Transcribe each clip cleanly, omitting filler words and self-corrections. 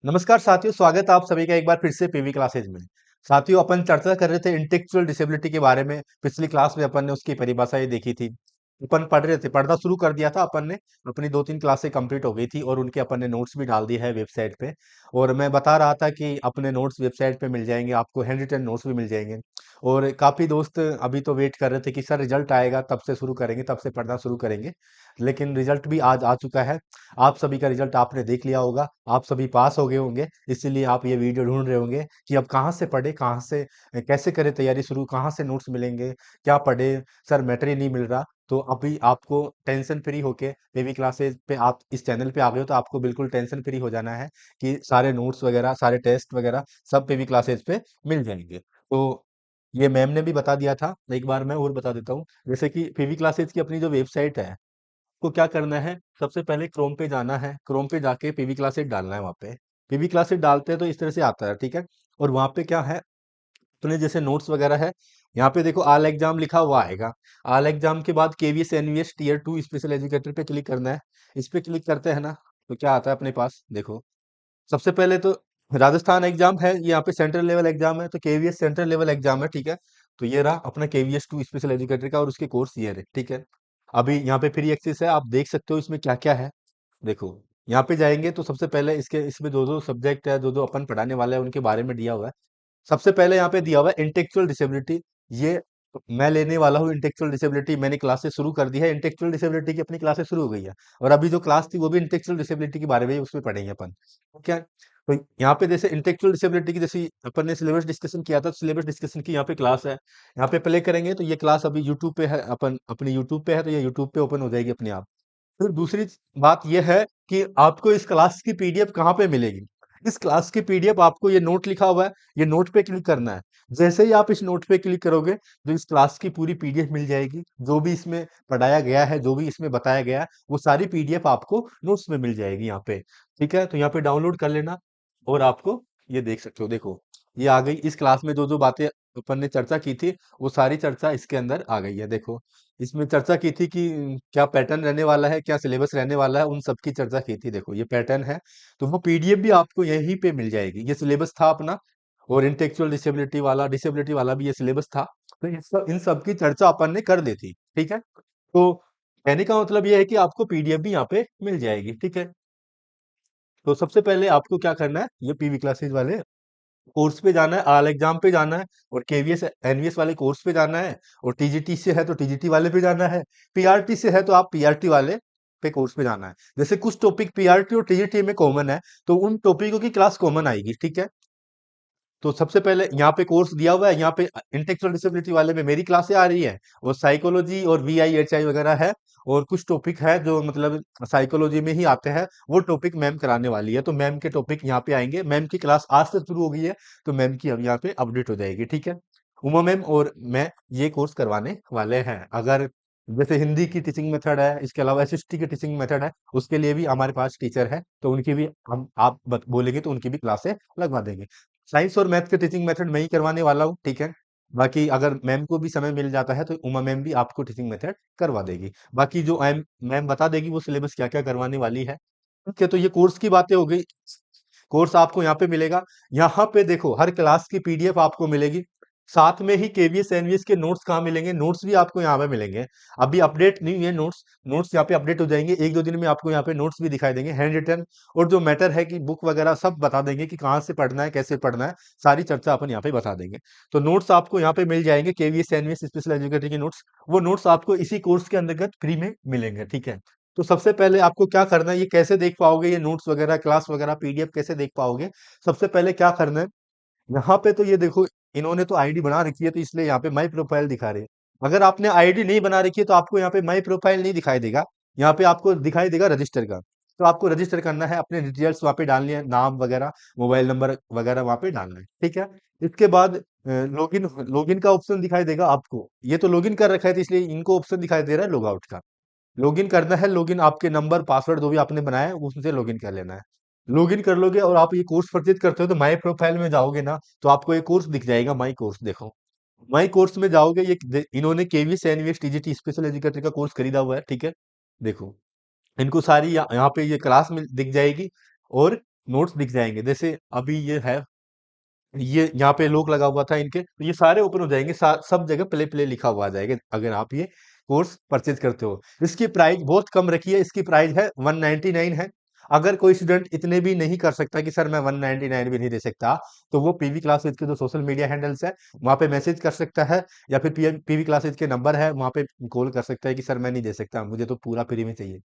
नमस्कार साथियों, स्वागत है आप सभी का एक बार फिर से पीवी क्लासेज में। साथियों, अपन चर्चा कर रहे थे इंटेलेक्चुअल डिसेबिलिटी के बारे में। पिछली क्लास में अपन ने उसकी परिभाषा ये देखी थी। अपन पढ़ रहे थे, पढ़ना शुरू कर दिया था अपन ने। अपनी 2-3 क्लासें कंप्लीट हो गई थी और उनके अपन ने नोट्स भी डाल दिए है वेबसाइट पे। और मैं बता रहा था कि अपने नोट्स वेबसाइट पे मिल जाएंगे, आपको हैंड रिटन नोट्स भी मिल जाएंगे। और काफी दोस्त अभी तो वेट कर रहे थे कि सर रिजल्ट आएगा तब से शुरू करेंगे, तब से पढ़ना शुरू करेंगे। लेकिन रिजल्ट भी आज आ चुका है। आप सभी का रिजल्ट आपने देख लिया होगा, आप सभी पास हो गए होंगे। इसीलिए आप ये वीडियो ढूंढ रहे होंगे कि अब कहाँ से पढ़े, कहाँ से कैसे करें तैयारी शुरू, कहाँ से नोट्स मिलेंगे, क्या पढ़े। सर मैटर ही नहीं मिल रहा। तो अभी आपको टेंशन फ्री होके बेबी क्लासेस पे आप इस चैनल पे आ गए हो, तो आपको बिल्कुल टेंशन फ्री हो जाना है कि सारे नोट्स वगैरह, सारे टेस्ट वगैरह सब बेबी क्लासेस पे मिल जाएंगे। तो ये मैम ने भी बता दिया था, एक बार मैं और बता देता हूँ। जैसे कि पीवी क्लासेस की अपनी जो वेबसाइट है, को क्या करना है, सबसे पहले क्रोम पे जाना है। क्रोम पे जाके पीवी क्लासेस डालना है। वहाँ पे पीवी क्लासेस डालते हैं तो इस तरह से आता है, ठीक है। और वहाँ पे क्या है, अपने जैसे नोट्स वगैरह है। यहाँ पे देखो ऑल एग्जाम लिखा हुआ आएगा। ऑल एग्जाम के बाद KVS NVS tier 2 special educator पे क्लिक करना है। इस पे क्लिक करते हैं ना, तो क्या आता है अपने पास, देखो। सबसे पहले तो राजस्थान एग्जाम है, ये यहाँ पे सेंट्रल लेवल एग्जाम है, तो केवीएस सेंट्रल लेवल एग्जाम है, ठीक है। तो ये रहा अपना केवीएस 2 स्पेशल एजुकेटर का और उसके कोर्स ये रहे, ठीक है। अभी यहाँ पे फ्री एक्सेस है, आप देख सकते हो इसमें क्या क्या है। देखो, यहाँ पे जाएंगे तो सबसे पहले इसके इसमें जो जो सब्जेक्ट है, जो जो अपन पढ़ाने वाले हैं उनके बारे में दिया हुआ है। सबसे पहले यहाँ पे दिया हुआ है इंटेलेक्चुअल डिसेबिलिटी। ये मैं लेने वाला हूँ इंटेलेक्चुअल डिसेबिलिटी। मैंने क्लासेस शुरू कर दी है, इंटेलेक्चुअल डिसेबिलिटी की अपनी क्लासेस शुरू हो गई है। और अभी जो क्लास थी वो भी इंटेलेक्चुअल डिसेबिलिटी के बारे में ही उसमें पढ़ेंगे अपन, ठीक है। तो यहाँ पे जैसे इंटेलेक्चुअल डिसेबिलिटी की जैसे अपन ने सिलेबस डिस्कशन किया था, सिलेबस डिस्कशन की यहाँ पे क्लास है। यहाँ पे प्ले करेंगे तो ये क्लास अभी यूट्यूब पे है, अपन अपनी यूट्यूब पे है, तो ये यूट्यूब पे ओपन हो जाएगी अपने आप। फिर दूसरी बात यह है कि आपको इस क्लास की पीडीएफ कहाँ पे मिलेगी। इस क्लास की पीडीएफ आपको, ये नोट लिखा हुआ है, ये नोट पे क्लिक करना है। जैसे ही आप इस नोट पे क्लिक करोगे तो इस क्लास की पूरी पीडीएफ मिल जाएगी। जो भी इसमें पढ़ाया गया है, जो भी इसमें बताया गया है, वो सारी पीडीएफ आपको नोट्स में मिल जाएगी यहाँ पे, ठीक है। तो यहाँ पे डाउनलोड कर लेना और आपको ये देख सकते हो। देखो, ये आ गई। इस क्लास में जो जो बातें अपन ने चर्चा की थी, वो सारी चर्चा इसके अंदर आ गई है। देखो, इसमें चर्चा की थी कि क्या पैटर्न रहने वाला है, क्या सिलेबस रहने वाला है, उन सब की चर्चा की थी। देखो, ये पैटर्न है। तो वो पीडीएफ भी आपको यहीं पे मिल जाएगी। ये सिलेबस था अपना, और इंटेलेक्चुअल डिसेबिलिटी वाला भी ये सिलेबस था। तो इन सब की चर्चा अपन ने कर ली थी, ठीक है। तो कहने का मतलब ये है कि आपको पीडीएफ भी यहाँ पे मिल जाएगी, ठीक है। तो सबसे पहले आपको क्या करना है, ये पीवी क्लासेस वाले कोर्स पे जाना है, आल एग्जाम पे जाना है, और केवीएस एनवीएस वाले कोर्स पे जाना है। और टीजीटी से है तो टीजीटी वाले पे जाना है। पीआरटी से है तो आप पीआरटी वाले पे कोर्स पे जाना है। जैसे कुछ टॉपिक पीआरटी और टीजीटी में कॉमन है, तो उन टॉपिकों की क्लास कॉमन आएगी, ठीक है। तो सबसे पहले यहाँ पे कोर्स दिया हुआ है, यहाँ पे इंटेलेक्चुअल डिसेबिलिटी वाले में मेरी क्लासें आ रही है, और साइकोलॉजी और वीआईएचआई वगैरह है। और कुछ टॉपिक है जो मतलब साइकोलॉजी में ही आते हैं, वो टॉपिक मैम कराने वाली है। तो मैम के टॉपिक यहाँ पे आएंगे। मैम की क्लास आज से शुरू हो गई है, तो मैम की अब यहाँ पे अपडेट हो जाएगी, ठीक है। उमा मैम और मैं ये कोर्स करवाने वाले हैं। अगर जैसे हिंदी की टीचिंग मेथड है, इसके अलावा एसएसटी की टीचिंग मेथड है, उसके लिए भी हमारे पास टीचर है, तो उनकी भी हम आप बोलेंगे तो उनकी भी क्लासें लगवा देंगे। साइंस और मैथ के टीचिंग मेथड मैं ही करवाने वाला हूँ, ठीक है। बाकी अगर मैम को भी समय मिल जाता है तो उमा मैम भी आपको टीचिंग मेथड करवा देगी। बाकी जो मैम बता देगी वो सिलेबस क्या क्या करवाने वाली है, ठीक है। तो ये कोर्स की बातें हो गई। कोर्स आपको यहाँ पे मिलेगा। यहाँ पे देखो, हर क्लास की पीडीएफ आपको मिलेगी। साथ में ही केवीएस एनवीएस के नोट्स कहाँ मिलेंगे, नोट्स भी आपको यहाँ पे मिलेंगे। अभी अपडेट नहीं है नोट्स, नोट्स यहाँ पे अपडेट हो जाएंगे। 1-2 दिन में आपको यहाँ पे नोट्स भी दिखाई देंगे, हैंड रिटन। और जो मैटर है कि बुक वगैरह सब बता देंगे कि कहाँ से पढ़ना है, कैसे पढ़ना है, सारी चर्चा अपन यहाँ पे बता देंगे। तो नोट्स आपको यहाँ पे मिल जाएंगे, केवीएस एनवीएस स्पेशल एजुकेटर के नोट्स। वो नोट्स आपको इसी कोर्स के अंतर्गत फ्री में मिलेंगे, ठीक है। तो सबसे पहले आपको क्या करना है, ये कैसे देख पाओगे, ये नोट्स वगैरह, क्लास वगैरह, पीडीएफ कैसे देख पाओगे। सबसे पहले क्या करना है, यहाँ पे तो ये देखो, इन्होंने तो आईडी बना रखी है, तो इसलिए यहाँ पे माई प्रोफाइल दिखा रहे हैं। अगर आपने आईडी नहीं बना रखी है तो आपको यहाँ पे माई प्रोफाइल नहीं दिखाई देगा। यहाँ पे आपको दिखाई देगा रजिस्टर का। तो आपको रजिस्टर करना है, अपने डिटेल्स वहाँ पे डालनी है, नाम वगैरह, मोबाइल नंबर वगैरह वहाँ पे डालना है, ठीक है। इसके बाद लॉगिन लॉगिन का ऑप्शन दिखाई देगा आपको। ये तो लॉगिन कर रखा है, तो इसलिए इनको ऑप्शन दिखाई दे रहा है लॉग आउट का। लॉगिन करना है, लॉगिन आपके नंबर पासवर्ड जो भी आपने बनाया है उससे लॉगिन कर लेना है। लॉगिन कर लोगे और आप ये कोर्स परचेज करते हो तो माई प्रोफाइल में जाओगे ना, तो आपको एक कोर्स दिख जाएगा, माई कोर्स। देखो, माई कोर्स में जाओगे, ये इन्होंने KVS NVS TGT special educator का कोर्स खरीदा हुआ है, ठीक है। देखो, इनको सारी यहाँ पे ये क्लास में दिख जाएगी। और नोट्स दिख जाएंगे। जैसे अभी ये है, ये यहाँ पे लॉक लगा हुआ था इनके, तो ये सारे ओपन हो जाएंगे, सब जगह प्ले प्ले लिखा हुआ आ जाएगा अगर आप ये कोर्स परचेज करते हो। इसकी प्राइस बहुत कम रखी है, इसकी प्राइस है 199 है। अगर कोई स्टूडेंट इतने भी नहीं कर सकता कि सर मैं 199 भी नहीं दे सकता, तो वो पीवी क्लासेज के जो सोशल मीडिया हैंडल्स है वहाँ पे मैसेज कर सकता है, या फिर पीवी क्लासेज के नंबर है वहाँ पे कॉल कर सकता है कि सर मैं नहीं दे सकता, मुझे तो पूरा फ्री में चाहिए।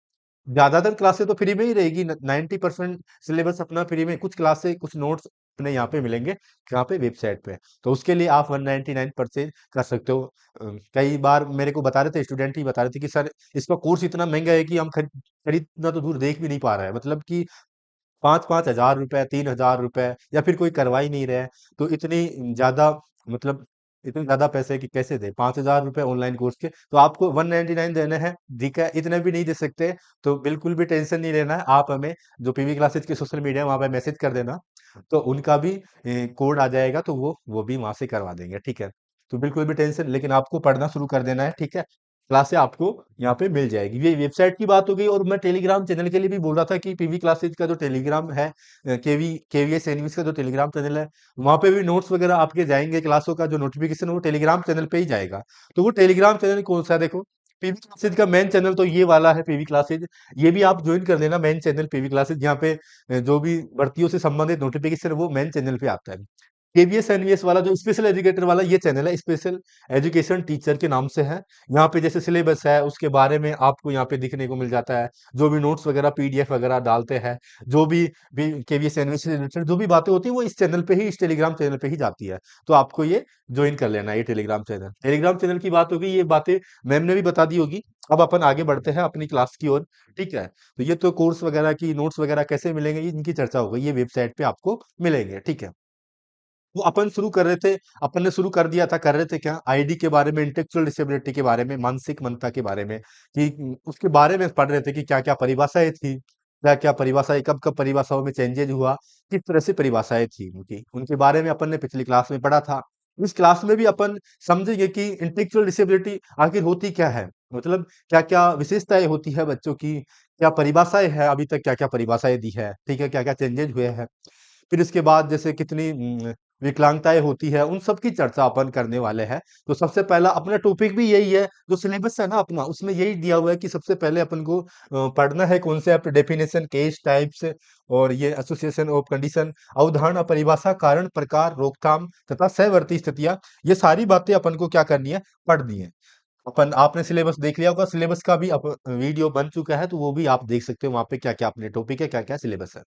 ज्यादातर क्लासेस तो फ्री में ही रहेगी, 90% सिलेबस अपना फ्री में, कुछ क्लासेस कुछ नोट्स अपने यहाँ पे मिलेंगे, यहाँ पे वेबसाइट पे। तो उसके लिए आप 199 परचेज कर सकते हो। कई बार मेरे को बता रहे थे, स्टूडेंट ही बता रहे थे कि सर इसका कोर्स इतना महंगा है कि हम खरीदना तो दूर देख भी नहीं पा रहे हैं, मतलब कि 5-5 हज़ार रुपए, 3 हज़ार रुपए, या फिर कोई करवा ही नहीं रहा है। तो इतनी ज्यादा, मतलब इतने ज्यादा पैसे कि कैसे दे 5 हज़ार रुपए ऑनलाइन कोर्स के, तो आपको 199 देने हैं, ठीक है, इतने भी नहीं दे सकते। तो बिल्कुल भी टेंशन नहीं लेना है, आप हमें जो पीवी क्लासेज के सोशल मीडिया वहां पे मैसेज कर देना, तो उनका भी कोड आ जाएगा, तो वो भी वहां से करवा देंगे, ठीक है। तो बिल्कुल भी टेंशन, लेकिन आपको पढ़ना शुरू कर देना है, ठीक है। क्लासें आपको यहाँ पे मिल जाएगी। ये वेबसाइट की बात हो गई, और मैं टेलीग्राम चैनल के लिए भी बोल रहा था कि पीवी क्लासेज का जो टेलीग्राम है, केवीएस एनवीएस का जो टेलीग्राम चैनल है, वहाँ पे भी नोट्स वगैरह आपके जाएंगे, क्लासों का जो नोटिफिकेशन वो टेलीग्राम चैनल पे ही जाएगा। तो वो टेलीग्राम चैनल कौन सा है, देखो, पीवी क्लासेज का मेन चैनल तो ये वाला है, पीवी क्लासेज। ये भी आप ज्वाइन कर लेना, मेन चैनल पीवी क्लासेज, यहाँ पे जो भी भर्तियों से संबंधित नोटिफिकेशन वो मेन चैनल पे आता है। केवीएस एनवीएस वाला जो स्पेशल एजुकेटर वाला ये चैनल है, स्पेशल एजुकेशन टीचर के नाम से है। यहाँ पे जैसे सिलेबस है उसके बारे में आपको यहाँ पे दिखने को मिल जाता है, जो भी नोट्स वगैरह पीडीएफ वगैरह डालते हैं, जो भी केवीएस एनवीएस से रिलेटेड जो भी बातें होती है वो इस चैनल पे ही, इस टेलीग्राम चैनल पे ही जाती है। तो आपको ये ज्वाइन कर लेना है, ये टेलीग्राम चैनल की बात होगी, ये बातें मैम ने भी बता दी होगी। अब अपन आगे बढ़ते हैं अपनी क्लास की ओर, ठीक है। तो ये तो कोर्स वगैरह की नोट्स वगैरह कैसे मिलेंगे इनकी चर्चा हो गई, ये वेबसाइट पे आपको मिलेंगे, ठीक है। वो अपन शुरू कर रहे थे, अपन ने शुरू कर दिया था, कर रहे थे क्या, आईडी के बारे में, इंटेलेक्चुअल डिसेबिलिटी के बारे में, मानसिक मंदता के बारे में, कि उसके बारे में पढ़ रहे थे कि क्या क्या परिभाषाएं थी, क्या क्या परिभाषाएं, कब कब परिभाषाओं में चेंजेज हुआ, किस तरह से परिभाषाएं थी उनकी, उनके बारे में अपन ने पिछली क्लास में पढ़ा था। इस क्लास में भी अपन समझेंगे कि इंटेलेक्चुअल डिसेबिलिटी आखिर होती क्या है, मतलब क्या क्या विशेषताएं होती है बच्चों की, क्या परिभाषाएं है, अभी तक क्या क्या परिभाषाएं दी है, ठीक है, क्या क्या चेंजेज हुए हैं। फिर इसके बाद जैसे कितनी विकलांगताएं होती है, उन सब की चर्चा अपन करने वाले हैं। तो सबसे पहला अपना टॉपिक भी यही है, जो सिलेबस है ना अपना, उसमें यही दिया हुआ है कि सबसे पहले अपन को पढ़ना है कॉन्सेप्ट, डेफिनेशन, केस टाइप्स, और ये एसोसिएशन ऑफ कंडीशन, अवधारणा, परिभाषा, कारण, प्रकार, रोकथाम तथा सहवर्ती स्थितियां, ये सारी बातें अपन को क्या करनी है, पढ़नी है। अपन आपने सिलेबस देख लिया होगा, सिलेबस का भी वीडियो बन चुका है, तो वो भी आप देख सकते हो, वहां पे क्या क्या अपने टॉपिक है, क्या क्या सिलेबस है।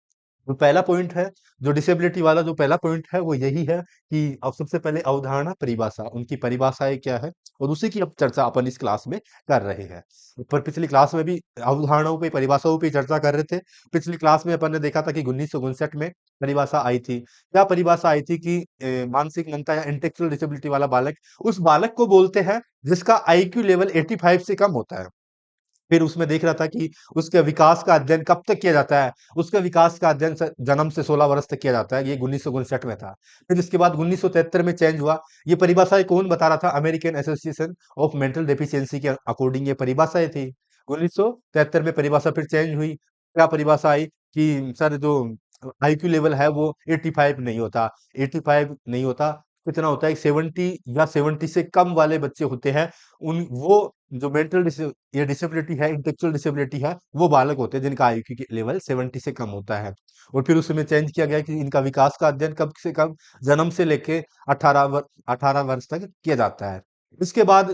तो पहला पॉइंट है, जो डिसेबिलिटी वाला जो पहला पॉइंट है वो यही है कि अब सबसे पहले अवधारणा, परिभाषा, उनकी परिभाषाएं क्या है, और उसी की अब चर्चा अपन इस क्लास में कर रहे हैं। पर पिछली क्लास में भी अवधारणाओं पे, परिभाषाओं पे चर्चा कर रहे थे। पिछली क्लास में अपन ने देखा था कि 1959 में परिभाषा आई थी। क्या परिभाषा आई थी कि मानसिक मंदता या इंटेलेक्चुअल डिसेबिलिटी वाला बालक, उस बालक को बोलते हैं जिसका आईक्यू लेवल 85 से कम होता है। फिर उसमें देख रहा था कि उसके विकास का अध्ययन कब तक किया जाता है, उसके विकास का अध्ययन जन्म से 16 वर्ष तक किया जाता है, ये 1959 में था। फिर इसके बाद 1973 में चेंज हुआ। ये परिभाषाएं कौन बता रहा था, American association of mental deficiency के अकॉर्डिंग ये परिभाषाएं थी। 1973 में परिभाषा फिर चेंज हुई। क्या परिभाषा आई कि सर जो आईक्यू लेवल है वो 85 नहीं होता, 85 नहीं होता, कितना होता है, 70 या 70 से कम वाले बच्चे होते हैं, उन वो जो ये डिसेबिलिटी है, इंटेलेक्चुअल डिसेबिलिटी है, वो बालक होते हैं जिनका आईक्यू की लेवल 70 से कम होता है। और फिर उसमें चेंज किया गया कि इनका विकास का अध्ययन कब से कब, जन्म से लेके 18 वर्ष तक किया जाता है। इसके बाद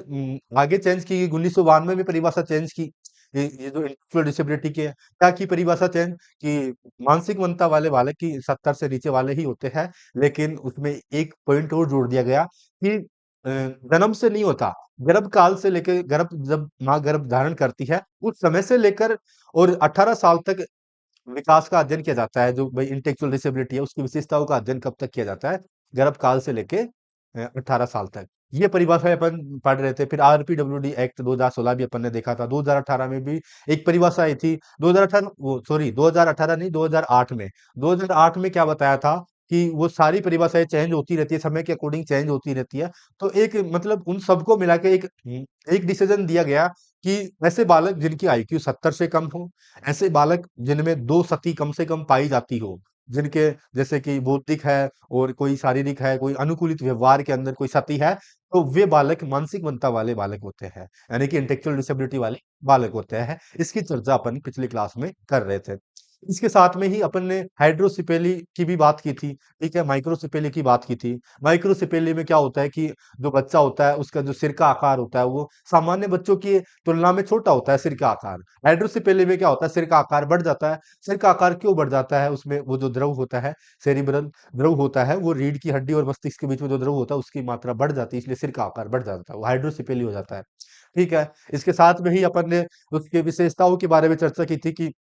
आगे चेंज की, 1992 में परिभाषा चेंज की। ये जो इंटेलेक्चुअल डिसेबिलिटी की है, क्या की परिभाषा चेंज कि मानसिक मंदता वाले बालक की 70 से नीचे वाले ही होते हैं, लेकिन उसमें एक पॉइंट और जोड़ दिया गया कि जन्म से नहीं होता, गर्भ काल से लेकर, गर्भ जब माँ गर्भ धारण करती है उस समय से लेकर और 18 साल तक विकास का अध्ययन किया जाता है। जो भाई इंटेलेक्चुअल डिसेबिलिटी है उसकी विशेषताओं का अध्ययन कब तक किया जाता है, गर्भ काल से लेके 18 साल तक। ये परिभाषा अपन पढ़ रहे थे। फिर आरपीडब्ल्यूडी एक्ट 2016 भी अपन ने देखा था। 2018 में भी एक परिभाषा आई थी। 2018, वो सॉरी 2018 नहीं, 2008 में, 2008 में क्या बताया था कि वो सारी परिभाषाएं चेंज होती रहती है, समय के अकॉर्डिंग चेंज होती रहती है। तो एक मतलब उन सबको मिला के एक डिसीजन दिया गया कि ऐसे बालक जिनकी आईक्यू 70 से कम हो, ऐसे बालक जिनमें 2 सती कम से कम पाई जाती हो, जिनके जैसे कि बौद्धिक है और कोई शारीरिक है, कोई अनुकूलित व्यवहार के अंदर कोई क्षति है, तो वे बालक मानसिक मंदता वाले बालक होते हैं, यानी कि इंटेलेक्चुअल डिसेबिलिटी वाले बालक होते हैं। इसकी चर्चा अपन पिछली क्लास में कर रहे थे। इसके साथ में ही अपन ने हाइड्रोसिपेली की भी बात की थी, ठीक है, माइक्रोसिपेली की बात की थी। माइक्रोसिपेली में क्या होता है कि जो बच्चा होता है उसका जो सिर का आकार होता है वो सामान्य बच्चों की तुलना में छोटा होता है, सिर का आकार। हाइड्रोसिपेली में क्या होता है, सिर का आकार बढ़ जाता है। सिर का आकार क्यों बढ़ जाता है, उसमें वो जो द्रव होता है, सेरिब्रल द्रव होता है, वो रीढ़ की हड्डी और मस्तिष्क के बीच में जो द्रव होता है उसकी मात्रा बढ़ जाती है, इसलिए सिर का आकार बढ़ जाता है, वो हाइड्रोसिपेली हो जाता है। ठीक है। इसके साथ में ही अपन ने उसकी विशेषताओं के बारे में चर्चा की थी कि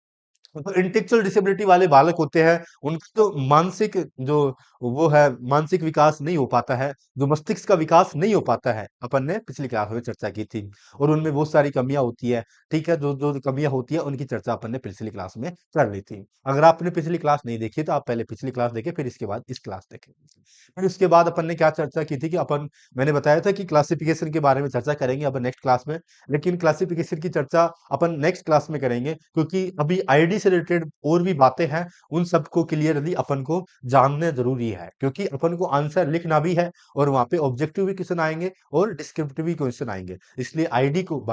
तो इंटेलेक्चुअल डिसेबिलिटी वाले बालक होते हैं, उनका जो मानसिक जो वो है, मानसिक विकास नहीं हो पाता है, जो मस्तिष्क का विकास नहीं हो पाता है, अपन ने पिछली क्लास में चर्चा की थी। और उनमें बहुत सारी कमियां होती है, ठीक है, जो जो कमियां होती है उनकी चर्चा अपन ने पिछली क्लास में कर ली थी। अगर आपने पिछली क्लास नहीं देखी तो आप पहले पिछली क्लास देखें, फिर इसके बाद इस क्लास देखें। फिर उसके बाद अपन ने क्या चर्चा की थी कि अपन, मैंने बताया था कि क्लासिफिकेशन के बारे में चर्चा करेंगे अपन नेक्स्ट क्लास में, लेकिन क्लासिफिकेशन की चर्चा अपन नेक्स्ट क्लास में करेंगे, क्योंकि अभी आईडी से रिलेटेड और भी बातें हैं, उन सबको क्लियरली अपन को जानना जरूरी है, क्योंकि अपन को आंसर लिखना भी है और वहां पे ऑब्जेक्टिव भी क्वेश्चन आएंगे और डिस्क्रिप्टिव भी क्वेश्चन आएंगे। इसलिए आईडी को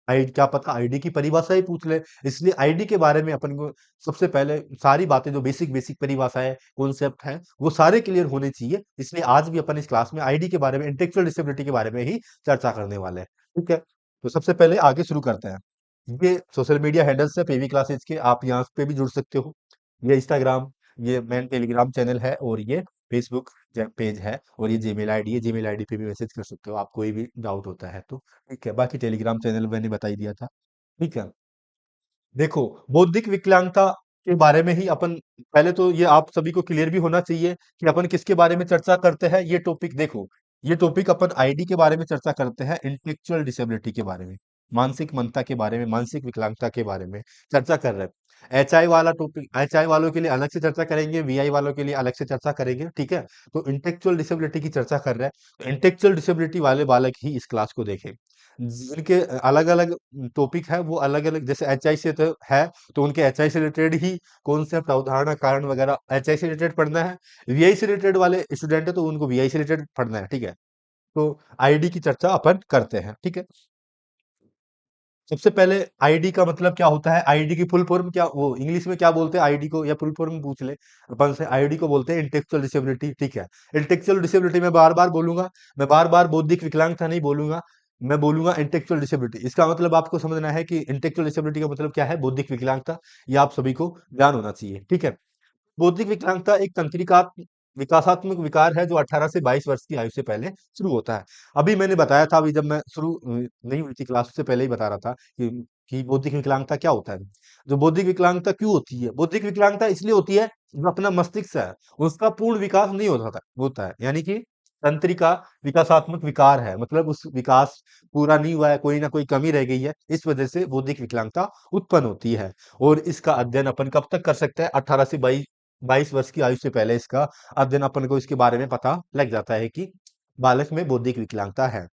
आई क्या पता आईडी की परिभाषा ही पूछ ले, इसलिए आईडी के बारे में अपन को सबसे पहले सारी बातें जो बेसिक बेसिक परिभाषाएं कॉन्सेप्ट है वो सारे क्लियर होने चाहिए। इसलिए आज भी अपन इस क्लास में आईडी के बारे में, इंटेलेक्चुअल डिसेबिलिटी के बारे में ही चर्चा करने वाले हैं। ठीक है, तो सबसे पहले आगे शुरू करते हैं। ये सोशल मीडिया हैंडल्स है पीवी क्लासेज के, आप यहाँ पे भी जुड़ सकते हो। ये इंस्टाग्राम, ये मेन टेलीग्राम चैनल है, और ये फेसबुक पेज है, और ये जीमेल आईडी है, जीमेल आईडी पे भी मैसेज कर सकते हो आप, कोई भी डाउट होता है तो। ठीक है, बाकी टेलीग्राम चैनल मैंने बता ही दिया था। ठीक है, देखो, बौद्धिक विकलांगता के बारे में ही अपन, पहले तो ये आप सभी को क्लियर भी होना चाहिए कि अपन किसके बारे में चर्चा करते हैं। ये टॉपिक देखो, ये टॉपिक अपन आईडी के बारे में चर्चा करते हैं, इंटेलेक्चुअल डिसेबिलिटी के बारे में, मानसिक मंदता के बारे में, मानसिक विकलांगता के बारे में चर्चा कर रहे हैं। एचआई वाला टॉपिक, एचआई वालों के लिए अलग से चर्चा करेंगे, वीआई वालों के लिए अलग से चर्चा करेंगे। ठीक है, तो इंटेलेक्चुअल डिसेबिलिटी की चर्चा कर रहे हैं, तो इंटेलेक्चुअल डिसेबिलिटी वाले बालक ही इस क्लास को देखें। जिनके अलग अलग टॉपिक है, वो अलग अलग, जैसे एचआई से तो है, तो उनके एचआई से रिलेटेड ही कॉन्सेप्ट, अवधारणा, कारण वगैरह एचआई से रिलेटेड पढ़ना है। वीआई से रिलेटेड वाले स्टूडेंट है तो उनको वीआई से रिलेटेड पढ़ना है। ठीक है, तो आईडी की चर्चा अपन करते हैं। ठीक है, सबसे पहले आईडी का मतलब क्या होता है, आईडी की फुल फॉर्म क्या, वो इंग्लिश में क्या बोलते हैं आईडी को, या फुल फॉर्म पूछ ले अपन से, आईडी को बोलते हैं इंटेलेक्चुअल डिसेबिलिटी। ठीक है, इंटेलेक्चुअल डिसेबिलिटी में बार बार बोलूंगा, मैं बार बार बौद्धिक विकलांगता नहीं बोलूंगा, मैं बोलूंगा इंटेलेक्चुअल डिसेबिलिटी। इसका मतलब आपको समझना है कि इंटेलेक्चुअल डिसेबिलिटी का मतलब क्या है, बौद्धिक विकलांगता, ये आप सभी को ज्ञान होना चाहिए। ठीक है, बौद्धिक विकलांगता एक तंत्रिका विकासात्मक विकार है जो 18 से 22 वर्ष की आयु से पहले शुरू होता है। अभी मैंने बताया था, अभी जब मैं शुरू नहीं हुई थी क्लास, उससे पहले ही बता रहा था कि बौद्धिक विकलांगता क्या होता है। जो बौद्धिक विकलांगता क्यों होती है, बौद्धिक विकलांगता इसलिए होती है, जो अपना मस्तिष्क है उसका पूर्ण विकास नहीं होता है, यानी कि तंत्रिका विकासात्मक विकार है, मतलब उस विकास पूरा नहीं हुआ है, कोई ना कोई कमी रह गई है, इस वजह से बौद्धिक विकलांगता उत्पन्न होती है। और इसका अध्ययन अपन कब तक कर सकते हैं, 18 से 22 वर्ष की आयु से पहले इसका अध्ययन, अपन को इसके बारे में पता लग जाता है कि बालक में बौद्धिक विकलांगता है।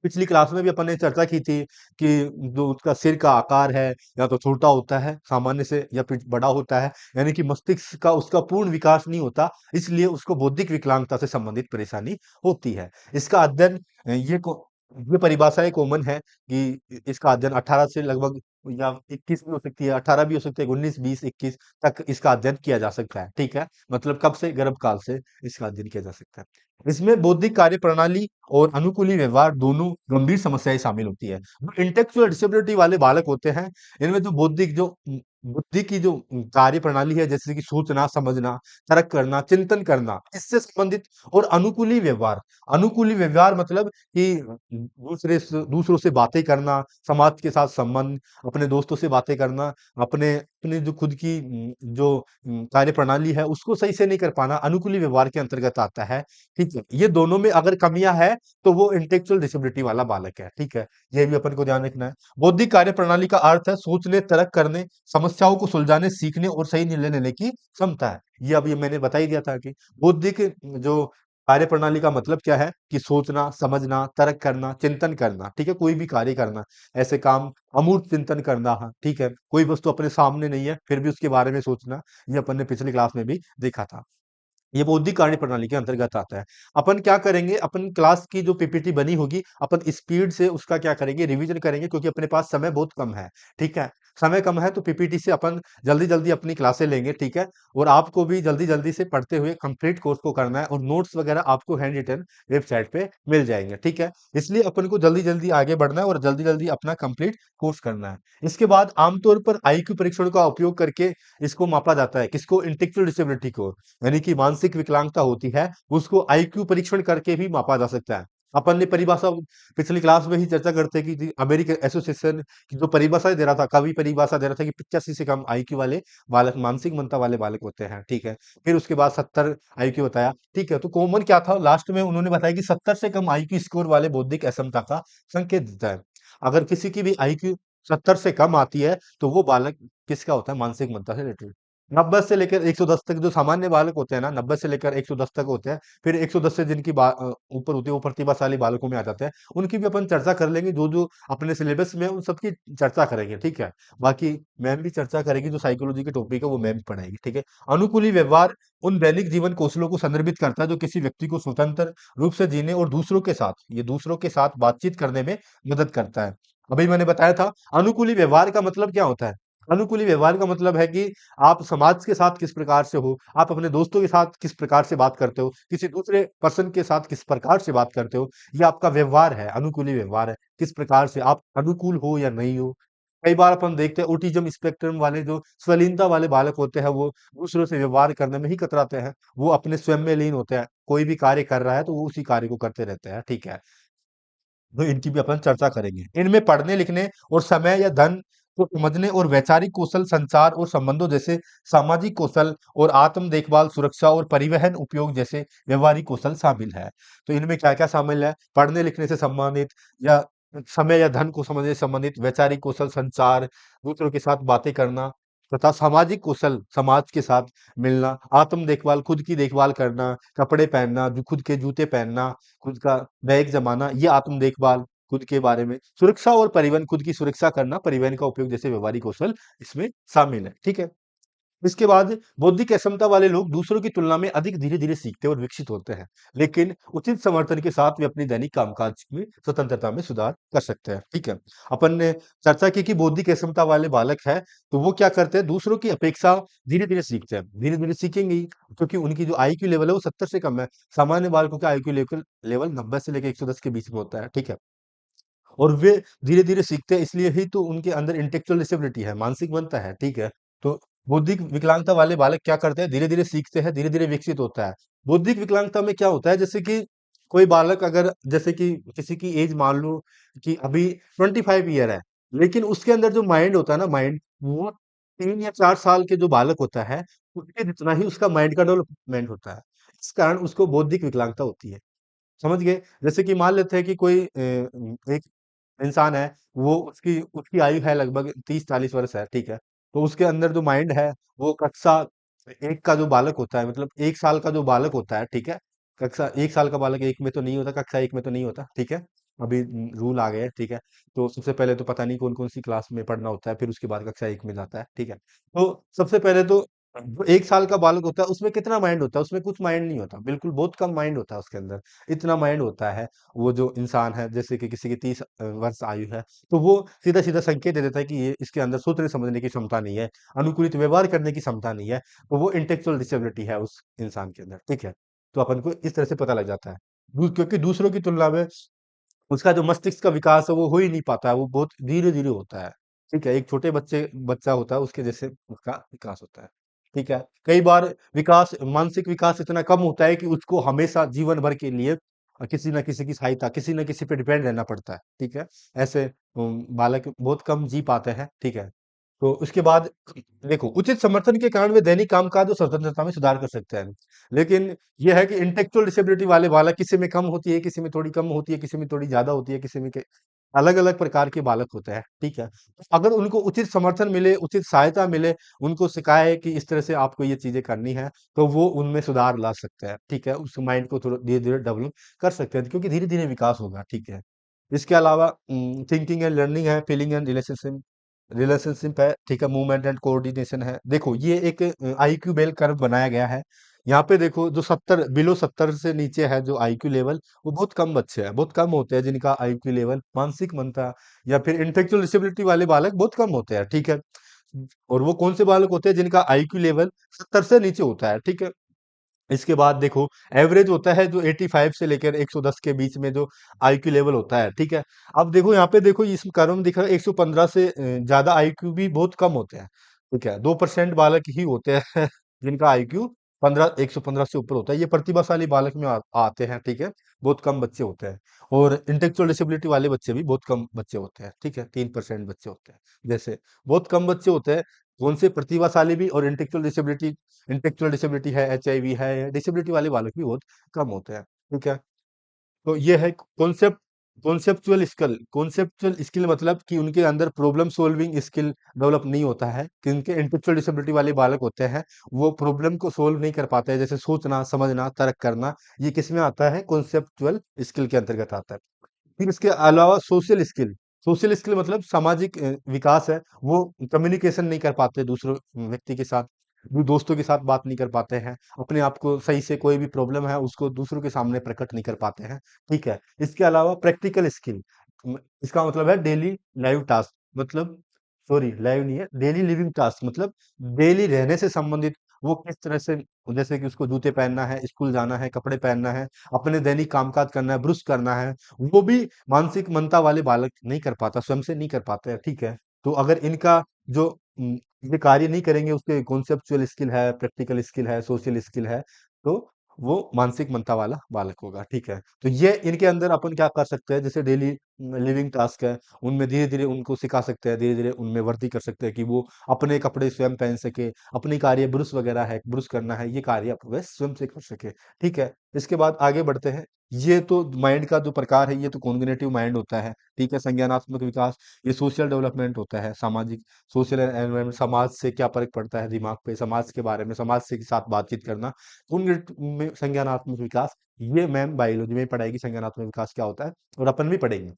पिछली क्लास में भी अपन ने चर्चा की थी कि जो उसका सिर का आकार है, या तो छोटा होता है सामान्य से, या फिर बड़ा होता है, यानी कि मस्तिष्क का उसका पूर्ण विकास नहीं होता, इसलिए उसको बौद्धिक विकलांगता से संबंधित परेशानी होती है। इसका अध्ययन ये परिभाषाएं कॉमन है कि इसका अध्ययन 18 से लगभग, या 21 भी हो सकती है, 18 भी हो सकती है, 19, 20, 21 तक इसका अध्ययन किया जा सकता है। ठीक है, मतलब कब से, गर्भकाल से इसका अध्ययन किया जा सकता है। इसमें बौद्धिक कार्य प्रणाली और अनुकूली व्यवहार दोनों गंभीर समस्याएं शामिल होती है। जो इंटेलेक्चुअल डिसेबिलिटी वाले बालक होते हैं, इनमें जो बौद्धिक जो बुद्धि की जो कार्य प्रणाली है, जैसे कि सोचना, समझना, तर्क करना, चिंतन करना, इससे संबंधित, और अनुकूली व्यवहार मतलब कि दूसरों से बातें करना, समाज के साथ संबंध, अपने दोस्तों से बातें करना, अपने अपने जो खुद की जो कार्य प्रणाली है उसको सही से नहीं कर पाना, अनुकूली व्यवहार के अंतर्गत आता है। ठीक है, ये दोनों में अगर कमियां है तो वो इंटेलेक्चुअल डिसेबिलिटी वाला बालक है। ठीक है, ये भी अपन को ध्यान रखना है। बौद्धिक कार्य प्रणाली का अर्थ है सोचने, तर्क करने, समस्याओं को सुलझाने, सीखने और सही निर्णय लेने की क्षमता है। ये अभी मैंने बता ही दिया था कि बौद्धिक जो कार्यप्रणाली का मतलब क्या है कि सोचना, समझना, तर्क करना, चिंतन करना, ठीक है? कोई भी कार्य करना, ऐसे काम अमूर्त चिंतन करना, हाँ, ठीक है? कोई वस्तु अपने सामने नहीं है, फिर भी उसके बारे में सोचना, ये अपन ने पिछली क्लास में भी देखा था। ये बौद्धिक कार्य प्रणाली के अंतर्गत आता है। अपन क्या करेंगे, अपन क्लास की जो पीपीटी बनी होगी, अपन स्पीड से उसका क्या करेंगे, रिवीजन करेंगे, क्योंकि अपने पास समय बहुत कम है, ठीक है? समय कम है तो पीपीटी से अपन जल्दी-जल्दी अपनी क्लासें लेंगे, ठीक है? और आपको भी जल्दी-जल्दी से पढ़ते हुए कंप्लीट कोर्स को करना है, और नोट्स वगैरह आपको हैंड रिटन वेबसाइट पे मिल जाएँगे, ठीक है? इसलिए अपन को जल्दी-जल्दी आगे बढ़ना है और जल्दी-जल्दी अपना कंप्लीट कोर्स करना है। इसके बाद आमतौर पर आईक्यू परीक्षण का उपयोग करके इसको मापा जाता है, किसको? इंटेलेक्चुअल डिसेबिलिटी को। यानी कि मानसिक विकलांगता होती है, उसको आईक्यू परीक्षण करके भी मापा जा सकता है। अपन ने परिभाषा पिछली क्लास में ही चर्चा करते की थी, अमेरिकन एसोसिएशन की जो परिभाषा दे रहा था, कवि परिभाषा दे रहा था कि 85 से कम आईक्यू वाले बालक मानसिक मंदता वाले बालक होते हैं, ठीक है? फिर उसके बाद 70 आईक्यू बताया, ठीक है? तो कॉमन क्या था? लास्ट में उन्होंने बताया कि 70 से कम आईक्यू स्कोर वाले बौद्धिक अक्षमता का संकेत देता है। अगर किसी की भी आईक्यू 70 से कम आती है, तो वो बालक किसका होता है? मानसिक मंदता से रिलेटेड। 90 से लेकर 110 तक जो सामान्य बालक होते हैं ना, 90 से लेकर 110 तक होते हैं। फिर 110 से जिनकी ऊपर होती है, वो प्रतिभाशाली बालकों में आ जाते हैं। उनकी भी अपन चर्चा कर लेंगे, जो-जो अपने सिलेबस में है, उन सबकी चर्चा करेंगे, ठीक है? बाकी मैम भी चर्चा करेगी, जो साइकोलॉजी के टॉपिक है, वो मैम पढ़ाएगी, ठीक है? अनुकूली व्यवहार उन दैनिक जीवन कौशलों को संदर्भित करता है, जो किसी व्यक्ति को स्वतंत्र रूप से जीने और दूसरों के साथ बातचीत करने में मदद करता है। अभी मैंने बताया था, अनुकूली व्यवहार का मतलब क्या होता है? अनुकूली व्यवहार का मतलब है कि आप समाज के साथ किस प्रकार से हो, आप अपने दोस्तों के साथ किस प्रकार से बात करते हो, किसी दूसरे पर्सन के साथ किस प्रकार से बात करते हो, ये आपका व्यवहार है, अनुकूली व्यवहार है। किस प्रकार से आप अनुकूल हो या नहीं हो। कई बार अपन देखते हैं ऑटिज्म स्पेक्ट्रम वाले जो स्वलीनता वाले बालक होते हैं, वो दूसरों से व्यवहार करने में ही कतराते हैं। वो अपने स्वयं में लीन होते हैं। कोई भी कार्य कर रहा है तो वो उसी कार्य को करते रहते हैं, ठीक है? तो इनकी भी अपन चर्चा करेंगे। इनमें पढ़ने लिखने और समय या धन को समझने और वैचारिक कौशल, संचार और संबंधों जैसे सामाजिक कौशल और आत्म देखभाल, सुरक्षा और परिवहन उपयोग जैसे व्यवहारिक कौशल शामिल है। तो इनमें क्या-क्या शामिल है? पढ़ने लिखने से संबंधित या समय या धन को समझने से संबंधित वैचारिक कौशल, संचार, दूसरों के साथ बातें करना तथा सामाजिक कौशल, समाज के साथ मिलना, आत्म देखभाल, खुद की देखभाल करना, कपड़े पहनना, जो खुद के जूते पहनना, खुद का बैग जमाना, ये आत्म देखभाल खुद के बारे में। सुरक्षा और परिवहन, खुद की सुरक्षा करना, परिवहन का उपयोग जैसे व्यवहारिक कौशल इसमें शामिल है, ठीक है? इसके बाद बौद्धिक अक्षमता वाले लोग दूसरों की तुलना में अधिक धीरे-धीरे सीखते और विकसित होते हैं, लेकिन उचित समर्थन के साथ वे अपनी दैनिक कामकाज में स्वतंत्रता में सुधार कर सकते हैं, ठीक है? अपन ने चर्चा की कि बौद्धिक अक्षमता वाले बालक हैं, तो वो क्या करते हैं, दूसरों की अपेक्षा धीरे-धीरे सीखते हैं। धीरे-धीरे सीखेंगे ही, क्योंकि उनकी जो आईक्यू लेवल है वो 70 से कम है। सामान्य बालकों का आईक्यू लेवल लेवल 90 से लेके 110 के बीच में होता है, ठीक है? और वे धीरे-धीरे सीखते हैं, इसलिए ही तो उनके अंदर इंटेलेक्चुअल डिसेबिलिटी है, मानसिक मंदता है, ठीक है? तो बौद्धिक विकलांगता वाले बालक क्या करते हैं, धीरे-धीरे सीखते हैं, धीरे-धीरे विकसित होता है। बौद्धिक विकलांगता में क्या होता है, जैसे कि कोई बालक अगर जैसे कि किसी की एज मान लो कि अभी 25 ईयर है, लेकिन उसके अंदर जो माइंड होता है ना, माइंड, वो 3 या 4 साल के जो बालक होता है, उसके जितना ही उसका माइंड का डेवलपमेंट होता है। इस कारण उसको बौद्धिक विकलांगता होती है। समझ गए? जैसे कि मान लेते हैं कि कोई एक इंसान है, वो उसकी उसकी आयु है लगभग 30-40 वर्ष है, ठीक है? तो उसके अंदर जो माइंड है, वो कक्षा 1 का जो बालक होता है, मतलब 1 साल का जो बालक होता है, ठीक है? कक्षा 1 साल का बालक 1 में तो नहीं होता, कक्षा 1 में तो नहीं होता, ठीक है? अभी रूल आ गए हैं, ठीक है? तो सबसे पहले तो पता नहीं कौन-कौन सी क्लास में पढ़ना होता है, फिर उसके बाद कक्षा 1 में जाता है, ठीक है? तो सबसे पहले तो जो 1 साल का बालक होता है, उसमें कितना माइंड होता है? उसमें कुछ माइंड नहीं होता, बिल्कुल बहुत कम माइंड होता है उसके अंदर। इतना माइंड होता है, वो जो इंसान है, जैसे कि किसी की 30 वर्ष आयु है, तो वो सीधा-सीधा संकेत दे देता है कि ये इसके अंदर सोचने-समझने की क्षमता नहीं है, अनुकूलित व्यवहार करने की क्षमता नहीं है, तो वो इंटेलेक्चुअल डिसेबिलिटी है उस इंसान के अंदर, ठीक है? तो अपन को इस तरह से पता लग जाता है। क्योंकि दूसरों की तुलना में उसका जो मस्तिष्क का विकास है वो हो ही नहीं पाता है, वो बहुत धीरे-धीरे होता है। ठीक है? एक छोटे बच्चा होता है उसके जैसे उसका विकास होता है। ठीक है? कई बार मानसिक विकास इतना कम होता है कि उसको हमेशा जीवन भर के लिए किसी न किसी की सहायता, किसी न किसी पे डिपेंड रहना पड़ता है। ठीक है? ऐसे बालक बहुत कम जी पाते हैं। ठीक है? तो उसके बाद देखो, उचित समर्थन के कारण वे दैनिक कामकाज और स्वतंत्रता में सुधार कर सकते हैं। लेकिन ये है कि इंटेलेक्चुअल डिसेबिलिटी वाले बालक किसी में कम होती है, किसी में थोड़ी कम होती है, किसी में थोड़ी ज़्यादा होती है, किसी में अलग-अलग प्रकार के बालक होते हैं, ठीक है? तो अगर उनको उचित समर्थन मिले, उचित सहायता मिले, उनको सिखाए कि इस तरह से आपको ये चीज़ें करनी है, तो वो उनमें सुधार ला सकते हैं, ठीक है? उस माइंड को थोड़ा धीरे-धीरे डेवलप कर सकते हैं क्योंकि धीरे-धीरे विकास होगा, ठीक है? इसके अलावा थिंकिंग एंड लर्निंग है, फीलिंग एंड रिलेशनशिप रिलेशनशिप है, ठीक है? मूवमेंट एंड कोऑर्डिनेशन है। देखो ये एक आईक्यू बेल कर्व बनाया गया है। यहाँ पे देखो जो 70 बिलो 70 से नीचे है जो आईक्यू लेवल वो बहुत कम बच्चे हैं, बहुत कम होते हैं जिनका आईक्यू लेवल मानसिक मंता या फिर इंटेलेक्चुअल डिसेबिलिटी वाले बालक बहुत कम होते हैं, ठीक है? और वो कौन से बालक होते हैं जिनका आईक्यू लेवल 70 से नीचे होता है, ठीक है? इसके बाद देखो एवरेज होता है जो 85 से लेकर 110 के बीच में जो आईक्यू लेवल होता है, ठीक है? अब देखो यहाँ पे देखो इस कर्व में दिख रहा है 115 से ज्यादा आईक्यू भी बहुत कम होते हैं, ठीक है? 2% बालक ही होते हैं जिनका आईक्यू 115 से ऊपर होता है। ये प्रतिभाशाली बालक में आते हैं, ठीक है? बहुत कम बच्चे होते हैं और इंटेलेक्चुअल डिसेबिलिटी वाले बच्चे भी बहुत कम बच्चे होते हैं, ठीक है? 3% बच्चे होते हैं। जैसे बहुत कम बच्चे होते हैं कौन से प्रतिभाशाली भी और इंटेलेक्चुअल डिसेबिलिटी है, एचआईवी है, डिसेबिलिटी वाले बालक भी बहुत कम होते हैं, ठीक है? तो ये है कॉन्सेप्चुअल स्किल मतलब कि उनके अंदर प्रॉब्लम सॉल्विंग स्किल डेवलप नहीं होता है कि उनके इंटेलेक्चुअल डिसेबिलिटी वाले बालक होते हैं वो प्रॉब्लम को सोल्व नहीं कर पाते हैं जैसे सोचना समझना तर्क करना ये किस में आता है कॉन्सेप्चुअल स्किल के अंतर्गत आता है फिर इसके अलावा सोशल स्किल मतलब सामाजिक विकास है वो कम्युनिकेशन नहीं कर पाते दूसरों व्यक्ति के साथ दोस्तों के साथ बात नहीं कर पाते हैं अपने आप को सही से कोई भी प्रॉब्लम है उसको दूसरों के सामने प्रकट नहीं कर पाते हैं ठीक है इसके अलावा प्रैक्टिकल स्किल इसका मतलब है डेली लाइव टास्क मतलब सॉरी लाइव नहीं है डेली लिविंग टास्क मतलब डेली रहने से संबंधित वो किस तरह से जैसे कि उसको जूते पहनना है स्कूल जाना है कपड़े पहनना है अपने दैनिक कामकाज करना है ब्रुश करना है वो भी मानसिक मंता वाले बालक नहीं कर पाता स्वयं से नहीं कर पाते हैं ठीक है तो अगर इनका जो ये कार्य नहीं करेंगे उसके कॉन्सेप्चुअल स्किल है प्रैक्टिकल स्किल है सोशल स्किल है तो वो मानसिक मंता वाला बालक होगा ठीक है तो ये इनके अंदर अपन क्या कर सकते हैं जैसे डेली लिविंग टास्क है उनमें धीरे धीरे उनको सिखा सकते हैं धीरे धीरे उनमें वृद्धि कर सकते हैं कि वो अपने कपड़े स्वयं पहन सके अपनी कार्य ब्रुश वगैरह है ब्रुश करना है ये कार्य वह स्वयं से कर सके ठीक है इसके बाद आगे बढ़ते हैं ये तो माइंड का जो प्रकार है ये तो कॉग्निटिव माइंड होता है ठीक है संज्ञानात्मक विकास ये सोशल डेवलपमेंट होता है सामाजिक सोशल एनवायरनमेंट समाज से क्या फर्क पड़ता है दिमाग पे समाज के बारे में समाज से के साथ बातचीत करना में संज्ञानात्मक विकास ये मैम बायोलॉजी में पढ़ाएगी संज्ञानात्मक विकास क्या होता है और अपन भी पढ़ेंगे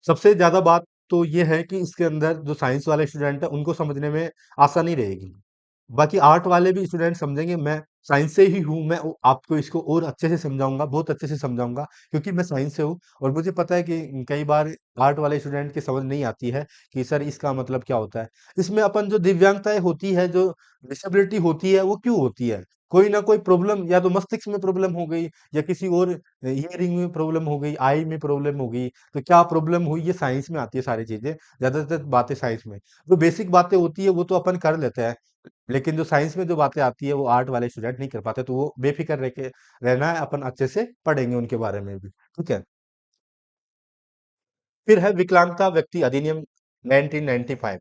सबसे ज्यादा बात तो ये है कि इसके अंदर जो साइंस वाले स्टूडेंट है उनको समझने में आसानी रहेगी बाकी आर्ट वाले भी स्टूडेंट समझेंगे मैं साइंस से ही हूँ मैं आपको इसको और अच्छे से समझाऊंगा बहुत अच्छे से समझाऊंगा क्योंकि मैं साइंस से हूँ और मुझे पता है कि कई बार आर्ट वाले स्टूडेंट की समझ नहीं आती है कि सर इसका मतलब क्या होता है इसमें अपन जो दिव्यांगताएं होती है जो डिसेबिलिटी होती है वो क्यों होती है कोई ना कोई प्रॉब्लम या तो मस्तिष्क में प्रॉब्लम हो गई या किसी और हियरिंग में प्रॉब्लम हो गई आई में प्रॉब्लम हो गई तो क्या प्रॉब्लम हुई ये साइंस में आती है सारी चीजें ज्यादातर बातें साइंस में जो बेसिक बातें होती है वो तो अपन कर लेते हैं लेकिन जो साइंस में जो बातें आती है वो आर्ट वाले स्टूडेंट नहीं कर पाते तो वो बेफिक्र रह के रहना है अपन अच्छे से पढ़ेंगे उनके बारे में भी ठीक है फिर है विकलांगता व्यक्ति अधिनियम 1995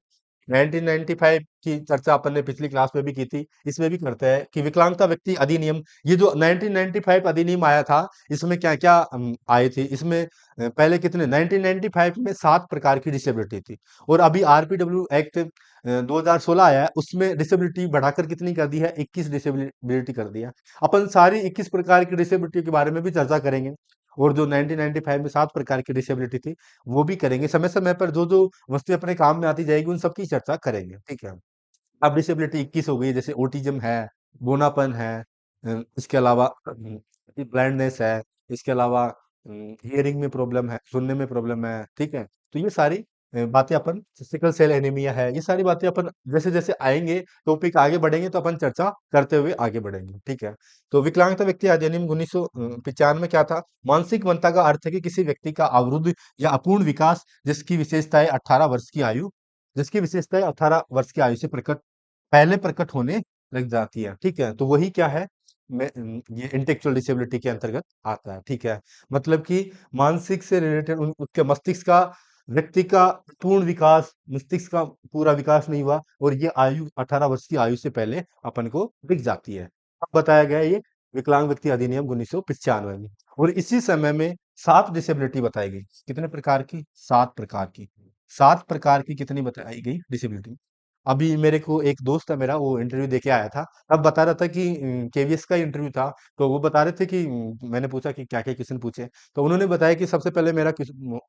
1995 की चर्चा अपन ने पिछली क्लास में भी की थी इसमें भी करते हैं कि विकलांगता व्यक्ति अधिनियम ये जो 1995 अधिनियम आया था इसमें क्या क्या आए थे इसमें पहले कितने 1995 में 7 प्रकार की डिसेबिलिटी थी और अभी आरपीडब्ल्यू एक्ट 2016 आया है उसमें डिसेबिलिटी बढ़ाकर कितनी कर दी है 21 डिसेबिलिटी कर दिया अपन सारी 21 प्रकार की डिसेबिलिटी के बारे में भी चर्चा करेंगे और जो 1995 में 7 प्रकार की डिसेबिलिटी थी वो भी करेंगे समय समय पर जो जो वस्तुएं अपने काम में आती जाएगी उन सबकी चर्चा करेंगे ठीक है अब डिसेबिलिटी 21 हो गई जैसे ऑटिज्म है बोनापन है इसके अलावा ब्लाइंडनेस है इसके अलावा हियरिंग में प्रॉब्लम है सुनने में प्रॉब्लम है ठीक है तो ये सारी बातें अपन सिकल सेल एनीमिया है ये सारी बातें अपन जैसे जैसे आएंगे टॉपिक आगे बढ़ेंगे तो अपन चर्चा करते हुए आगे बढ़ेंगे ठीक है तो विकलांगता व्यक्ति अधिनियम 1995 में क्या था मानसिक मंता का अर्थ है कि किसी व्यक्ति का अवरुद्ध या अपूर्ण विकास जिसकी विशेषताएं 18 वर्ष की आयु जिसकी विशेषताएं 18 वर्ष की आयु से पहले प्रकट होने लग जाती है ठीक है तो वही क्या है ये इंटेलेक्चुअल डिसेबिलिटी के अंतर्गत आता है ठीक है मतलब कि मानसिक से रिलेटेड उसके मस्तिष्क का व्यक्ति का पूर्ण विकास मस्तिष्क का पूरा विकास नहीं हुआ और ये आयु 18 वर्ष की आयु से पहले अपन को दिख जाती है अब बताया गया है ये विकलांग व्यक्ति अधिनियम 1995 में और इसी समय में 7 डिसेबिलिटी बताई गई। कितने प्रकार की? 7 प्रकार की। 7 प्रकार की कितनी बताई गई डिसेबिलिटी? अभी मेरे को एक दोस्त है मेरा, वो इंटरव्यू देके आया था। अब बता रहा था कि केवीएस का इंटरव्यू था। तो वो बता रहे थे कि मैंने पूछा कि क्या क्या क्वेश्चन पूछे। तो उन्होंने बताया कि सबसे पहले मेरा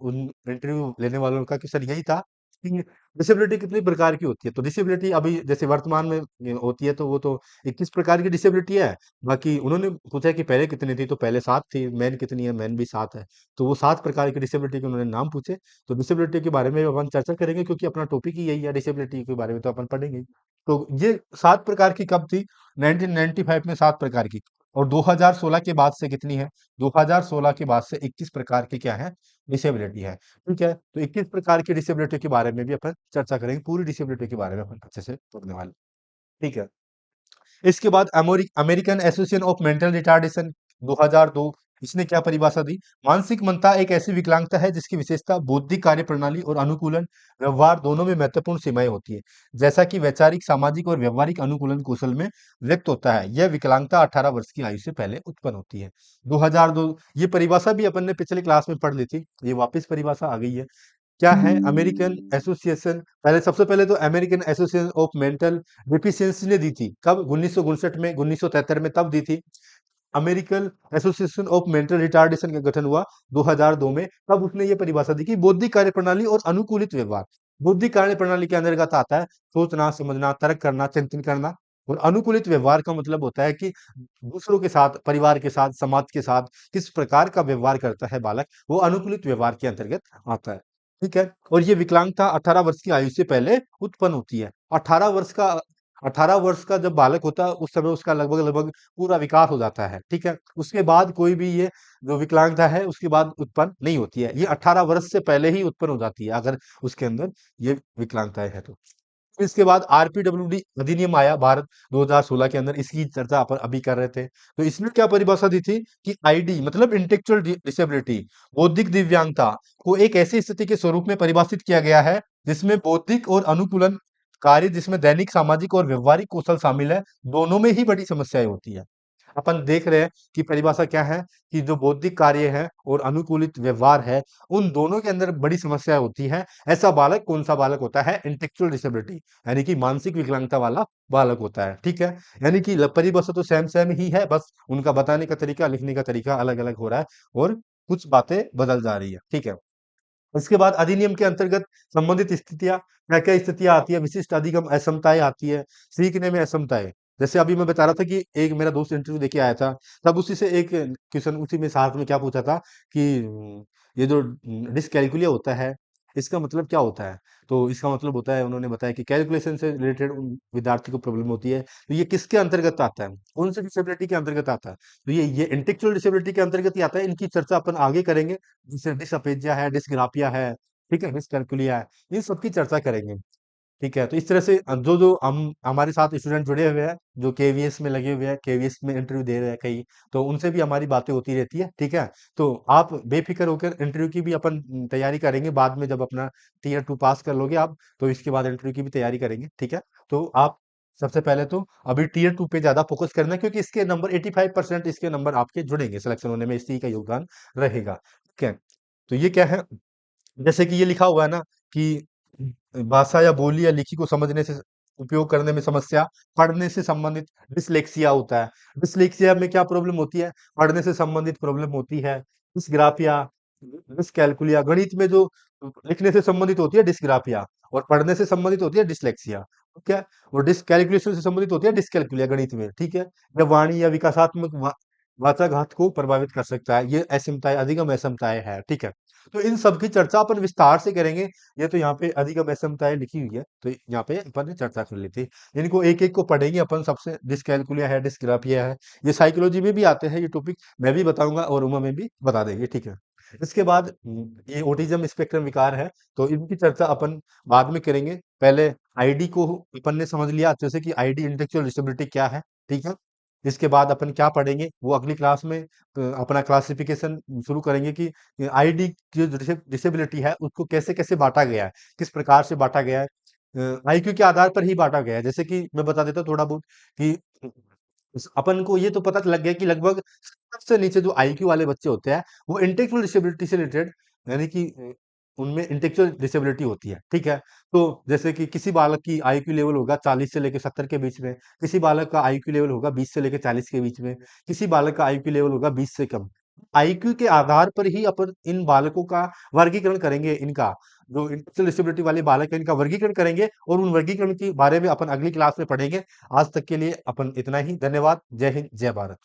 उन इंटरव्यू लेने वालों का क्वेश्चन यही था कि डिसेबिलिटी कितनी प्रकार की होती है। तो डिसेबिलिटी अभी जैसे वर्तमान में होती है, तो वो तो 21 प्रकार की डिसेबिलिटी है। बाकी उन्होंने पूछा कि पहले कितनी थी, तो पहले 7 थी। मैन कितनी है? मैन भी 7 है। तो वो 7 प्रकार की डिसेबिलिटी के उन्होंने नाम पूछे। तो डिसेबिलिटी के बारे में अपन चर्चा करेंगे, क्योंकि अपना टॉपिक ही यही है, डिसेबिलिटी के बारे में तो अपन पढ़ेंगे ही। तो ये 7 प्रकार की कब थी? 1995 में 7 प्रकार की। और 2016 के बाद से कितनी है? 2016 के बाद से 21 प्रकार की क्या है? डिसेबिलिटी है। ठीक है, तो 21 प्रकार की डिसेबिलिटी के बारे में भी अपन चर्चा करेंगे। पूरी डिसेबिलिटी के बारे में अपन अच्छे से पढ़ने वाले। ठीक है। इसके बाद American association of mental retardation 2002, इसने क्या परिभाषा दी? मानसिक मंदता एक ऐसी विकलांगता है जिसकी विशेषता बौद्धिक कार्य प्रणाली और अनुकूलन व्यवहार दोनों में महत्वपूर्ण सीमाएं होती है, जैसा कि वैचारिक, सामाजिक और व्यवहारिक अनुकूलन कौशल में व्यक्त होता है। यह विकलांगता 18 वर्ष की आयु से पहले उत्पन्न होती है। 2002, ये परिभाषा भी अपन ने पिछले क्लास में पढ़ ली थी, ये वापस परिभाषा आ गई है। क्या है अमेरिकन एसोसिएशन? पहले सबसे पहले तो American association of mental deficiency ने दी थी। कब? 1959 में, 1973 में तब दी थी। American association of mental retardation का गठन हुआ 2002 में। तब उसने ये परिभाषा दी कि बौद्धिक कार्य प्रणाली और अनुकूलित व्यवहार। बौद्धिक कार्य प्रणाली के अंतर्गत आता है सोचना, समझना, तर्क करना, चिंतन करना। और अनुकूलित व्यवहार का मतलब होता है कि दूसरों के साथ, परिवार के साथ, समाज के साथ किस प्रकार का व्यवहार करता है बालक, वो अनुकूलित व्यवहार के अंतर्गत आता है। ठीक है। और ये विकलांगता 18 वर्ष की आयु से पहले उत्पन्न होती है। 18 वर्ष का 18 वर्ष का जब बालक होता है, उस समय उसका लगभग लगभग पूरा विकास हो जाता है। ठीक है। उसके बाद कोई भी ये जो विकलांगता है उसके बाद उत्पन्न नहीं होती है। ये 18 वर्ष से पहले ही उत्पन्न हो जाती है, अगर उसके अंदर ये विकलांगताएं है तो। इसके बाद आरपीडब्ल्यूडी अधिनियम आया भारत 2016 के अंदर। इसकी चर्चा अपन अभी कर रहे थे। तो इसमें क्या परिभाषा दी थी कि आईडी मतलब इंटेलेक्चुअल डिसेबिलिटी, बौद्धिक दिव्यांगता को एक ऐसी स्थिति के स्वरूप में परिभाषित किया गया है जिसमें बौद्धिक और अनुकूलन कार्य, जिसमें दैनिक, सामाजिक और व्यवहारिक कौशल शामिल है, दोनों में ही बड़ी समस्याएं होती है। अपन देख रहे हैं कि परिभाषा क्या है कि जो बौद्धिक कार्य है और अनुकूलित व्यवहार है, उन दोनों के अंदर बड़ी समस्या होती है। ऐसा बालक कौन सा बालक होता है? इंटेलेक्चुअल डिसेबिलिटी, यानी कि मानसिक विकलांगता वाला बालक होता है। ठीक है। यानी कि परिभाषा तो सेम सेम ही है, बस उनका बताने का तरीका, लिखने का तरीका अलग अलग हो रहा है, और कुछ बातें बदल जा रही है। ठीक है। इसके बाद अधिनियम के अंतर्गत संबंधित स्थितियां, क्या क्या स्थितियां आती है? विशिष्ट अधिगम असमताएं आती है, सीखने में असमताएं। जैसे अभी मैं बता रहा था कि एक मेरा दोस्त इंटरव्यू देके आया था, तब उसी से एक क्वेश्चन, उसी में साथ में क्या पूछा था कि ये जो डिसकैलकुलिया होता है, इसका मतलब क्या होता है? तो इसका मतलब होता है, उन्होंने बताया कि कैलकुलेशन से रिलेटेड विद्यार्थी को प्रॉब्लम होती है। तो ये किसके अंतर्गत आता है? कौन सी डिसेबिलिटी के अंतर्गत आता है? तो ये इंटेलेक्चुअल डिसेबिलिटी के अंतर्गत ही आता है। इनकी चर्चा अपन आगे करेंगे, जैसे डिसअपेजिया है, डिसग्राफिया है, ठीक है, डिसकैलकुलिया है, इन सब की चर्चा करेंगे। ठीक है। तो इस तरह से जो जो हम हमारे साथ स्टूडेंट जुड़े हुए हैं, जो केवीएस में लगे हुए हैं, केवीएस में इंटरव्यू दे रहे हैं कई, तो उनसे भी हमारी बातें होती रहती है। ठीक है। तो आप बेफिक्र होकर, इंटरव्यू की भी अपन तैयारी करेंगे बाद में, जब अपना टीयर 2 पास कर लोगे आप, तो इसके बाद इंटरव्यू की भी तैयारी करेंगे। ठीक है। तो आप सबसे पहले तो अभी टीयर 2 पे ज्यादा फोकस करना है, क्योंकि इसके नंबर 85% इसके नंबर आपके जुड़ेंगे सिलेक्शन होने में, इसी का योगदान रहेगा। ठीक है। तो ये क्या है, जैसे कि ये लिखा हुआ है ना कि भाषा या बोली या लिखी को समझने से, उपयोग करने में समस्या, पढ़ने से संबंधित डिसलेक्सिया होता है। डिसलेक्सिया में क्या प्रॉब्लम होती है? पढ़ने से संबंधित प्रॉब्लम होती है। डिसग्राफिया, डिसकैलकुलिया, गणित में जो लिखने से संबंधित होती है डिसग्राफिया, और पढ़ने से संबंधित होती है डिसलेक्सिया। ठीक है। और डिसकैलकुलेशन से संबंधित होती है डिसकैलकुलिया गणित में। ठीक है। या वाणी या विकासात्मक वाचाघात को प्रभावित कर सकता है। ये असमताएं, अधिगम असमताएं है। ठीक है। तो इन सब की चर्चा अपन विस्तार से करेंगे। ये तो यहाँ पे अधिगम असमताएं लिखी हुई है, तो यहाँ पे अपन ने चर्चा कर ली थी। इनको एक एक को पढ़ेंगे अपन सबसे। डिसकैलकुलिया है, डिसग्राफिया है, ये साइकोलॉजी में भी आते हैं ये टॉपिक, मैं भी बताऊंगा और उमा में भी बता देंगे। ठीक है। इसके बाद ये ऑटिज्म स्पेक्ट्रम विकार है, तो इनकी चर्चा अपन बाद में करेंगे। पहले आईडी को अपन ने समझ लिया अच्छे से कि आईडी इंटेलेक्चुअल डिसेबिलिटी क्या है। ठीक है। इसके बाद अपन क्या पढ़ेंगे वो अगली क्लास में, अपना क्लासिफिकेशन शुरू करेंगे कि आईडी की जो डिसेबिलिटी है उसको कैसे कैसे बांटा गया है, किस प्रकार से बांटा गया है। आईक्यू के आधार पर ही बांटा गया है। जैसे कि मैं बता देता हूँ थोड़ा बहुत कि अपन को ये तो पता लग गया कि लगभग 70 से नीचे जो आईक्यू वाले बच्चे होते हैं, वो इंटेलेक्चुअल डिसेबिलिटी से रिलेटेड, यानी कि उनमें इंटेलेक्चुअल डिसेबिलिटी होती है, ठीक है? तो जैसे कि किसी बालक की आईक्यू लेवल होगा 40 से लेके 70 के बीच में, किसी बालक का आईक्यू लेवल होगा 20 से लेके 40 के बीच में, किसी बालक का आईक्यू लेवल होगा 20 से कम। आईक्यू के आधार पर ही अपन इन बालकों का वर्गीकरण करेंगे, इनका जो इंटेलेक्चुअल डिसेबिलिटी वाले बालक हैं, इनका वर्गीकरण करेंगे और उन वर्गीकरण के बारे में अपन अगली क्लास में पढ़ेंगे। आज तक के लिए अपन इतना ही। धन्यवाद। जय हिंद, जय भारत।